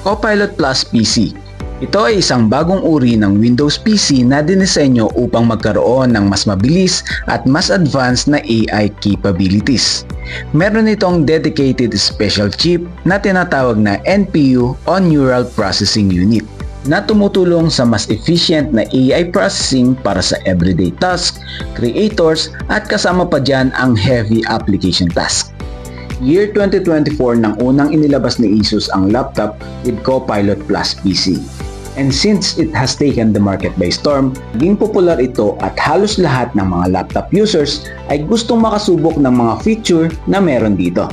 Copilot Plus PC. Ito ay isang bagong uri ng Windows PC na dinisenyo upang magkaroon ng mas mabilis at mas advanced na AI capabilities. Meron itong dedicated special chip na tinatawag na NPU o Neural Processing Unit na tumutulong sa mas efficient na AI processing para sa everyday tasks, creators at kasama pa dyan ang heavy application task. Year 2024 nang unang inilabas ni Asus ang laptop with Copilot Plus PC. And since it has taken the market by storm, naging popular ito at halos lahat ng mga laptop users ay gustong makasubok ng mga feature na meron dito.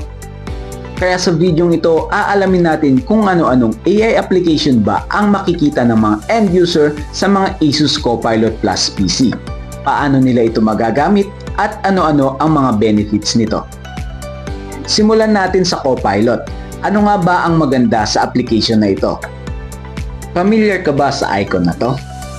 Kaya sa videong ito, aalamin natin kung ano-anong AI application ba ang makikita ng mga end user sa mga Asus Copilot Plus PC. Paano nila ito magagamit at ano-ano ang mga benefits nito. Simulan natin sa Copilot. Ano nga ba ang maganda sa application na ito? Familiar ka ba sa icon na to?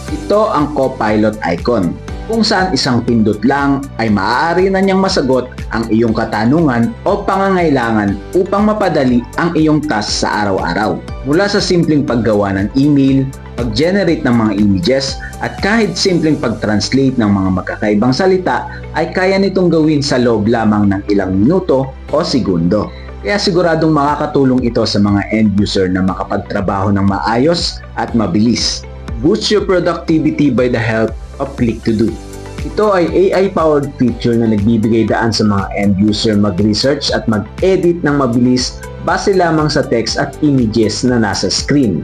Ito ang Copilot icon, kung saan isang pindot lang ay maaari na niyang masagot ang iyong katanungan o pangangailangan upang mapadali ang iyong task sa araw-araw. Mula sa simpleng paggawa ng email, pag-generate ng mga images, at kahit simpleng pag-translate ng mga magkakaibang salita ay kaya nitong gawin sa loob lamang ng ilang minuto o segundo. Kaya siguradong makakatulong ito sa mga end user na makapagtrabaho ng maayos at mabilis. Boost your productivity by the help of Click to Do. Ito ay AI-powered feature na nagbibigay daan sa mga end user mag-research at mag-edit ng mabilis base lamang sa text at images na nasa screen.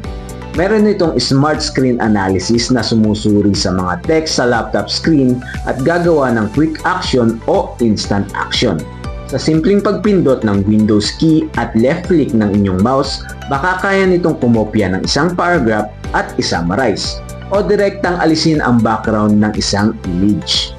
Meron itong smart screen analysis na sumusuri sa mga text sa laptop screen at gagawa ng quick action o instant action. Sa simpleng pagpindot ng Windows key at left click ng inyong mouse, baka kaya nitong kumopya ng isang paragraph at i-summarize o direktang alisin ang background ng isang image.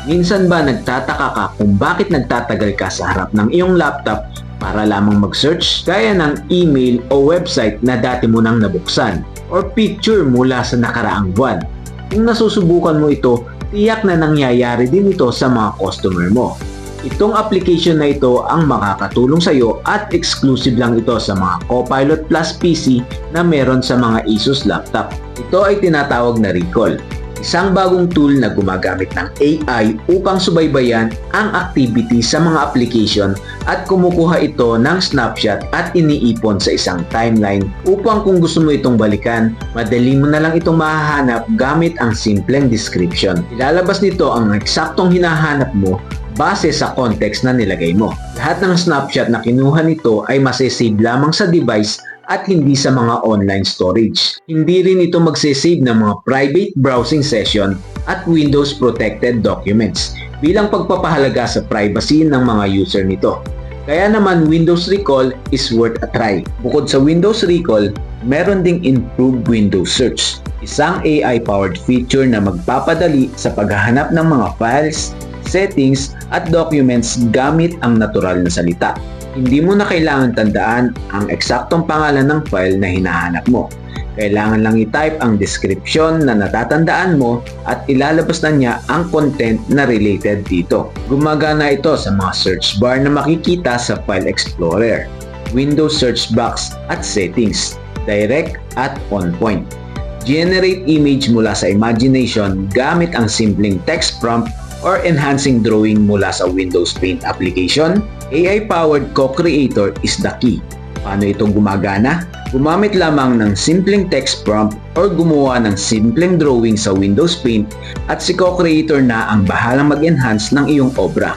Minsan ba nagtataka ka kung bakit nagtatagal ka sa harap ng iyong laptop para lamang mag-search gaya ng email o website na dati mo nang nabuksan or picture mula sa nakaraang buwan? Kung nasusubukan mo ito, tiyak na nangyayari din ito sa mga customer mo. Itong application na ito ang makakatulong sa iyo at exclusive lang ito sa mga Copilot Plus PC na meron sa mga Asus laptop. Ito ay tinatawag na Recall, isang bagong tool na gumagamit ng AI upang subaybayan ang activity sa mga application at kumukuha ito ng snapshot at iniipon sa isang timeline upang kung gusto mo itong balikan, madali mo na lang itong mahahanap gamit ang simpleng description. Ilalabas nito ang eksaktong hinahanap mo base sa context na nilagay mo. Lahat ng snapshot na kinuha nito ay masisave lamang sa device at hindi sa mga online storage. Hindi rin ito magsisave ng mga private browsing session at Windows protected documents bilang pagpapahalaga sa privacy ng mga user nito. Kaya naman Windows Recall is worth a try. Bukod sa Windows Recall, meron ding Improved Windows Search, isang AI-powered feature na magpapadali sa paghahanap ng mga files, settings at documents gamit ang natural na salita. Hindi mo na kailangan tandaan ang eksaktong pangalan ng file na hinahanap mo. Kailangan lang i-type ang description na natatandaan mo at ilalabas na niya ang content na related dito. Gumagana ito sa mga search bar na makikita sa File Explorer, Windows Search Box at Settings, direct at on point. Generate image mula sa imagination gamit ang simpleng text prompt or enhancing drawing mula sa Windows Paint application. AI-powered Co-Creator is the key. Paano itong gumagana? Gumamit lamang ng simpleng text prompt or gumawa ng simpleng drawing sa Windows Paint at si Co-Creator na ang bahalang mag-enhance ng iyong obra.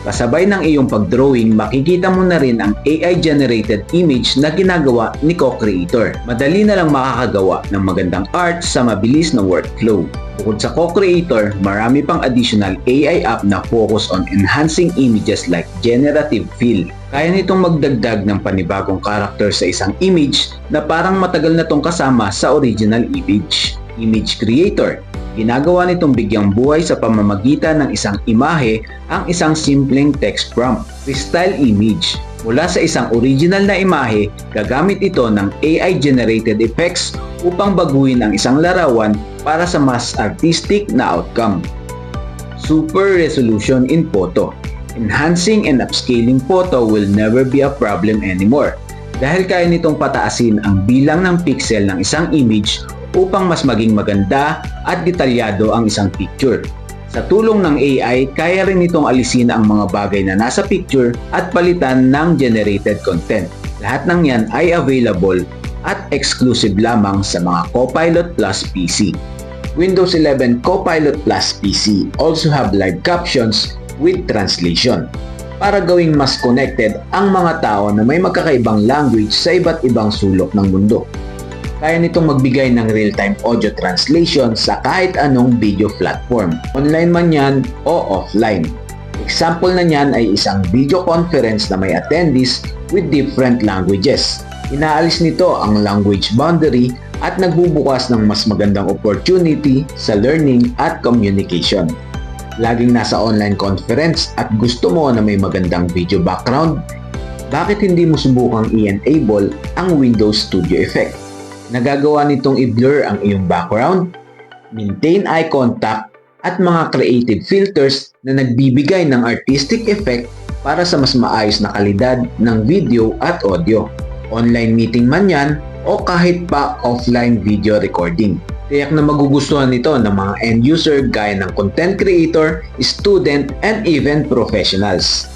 Kasabay ng iyong pag-drawing, makikita mo na rin ang AI-generated image na ginagawa ni Co-Creator. Madali na lang makakagawa ng magandang art sa mabilis na workflow. Bukod sa Co-Creator, marami pang additional AI app na focus on enhancing images like generative fill. Kaya nitong magdagdag ng panibagong character sa isang image na parang matagal na tong kasama sa original image. Image Creator. Ginagawa nitong bigyang buhay sa pamamagitan ng isang imahe ang isang simpleng text prompt. Restyle Image. Mula sa isang original na imahe, gagamit ito ng AI-generated effects upang baguhin ang isang larawan para sa mas artistic na outcome. Super Resolution in Photo. Enhancing and upscaling photo will never be a problem anymore. dahil kaya nitong pataasin ang bilang ng pixel ng isang image upang mas maging maganda at detalyado ang isang picture. Sa tulong ng AI, kaya rin nitong alisin ang mga bagay na nasa picture at palitan ng generated content. Lahat ng yan ay available at exclusive lamang sa mga Copilot Plus PC. Windows 11 Copilot Plus PC also have live captions with translation para gawing mas connected ang mga tao na may magkakaibang language sa iba't ibang sulok ng mundo. Kaya nitong magbigay ng real-time audio translation sa kahit anong video platform, online man yan o offline. Example na niyan ay isang video conference na may attendees with different languages. Inaalis nito ang language boundary at nagbubukas ng mas magandang opportunity sa learning at communication. Laging nasa online conference at gusto mo na may magandang video background? Bakit hindi mo subukang i-enable ang Windows Studio Effect? Nagagawa nitong i-blur ang iyong background, maintain eye contact, at mga creative filters na nagbibigay ng artistic effect para sa mas maayos na kalidad ng video at audio. Online meeting man yan o kahit pa offline video recording. Tiyak na magugustuhan nito ng mga end user gaya ng content creator, student, and even professionals.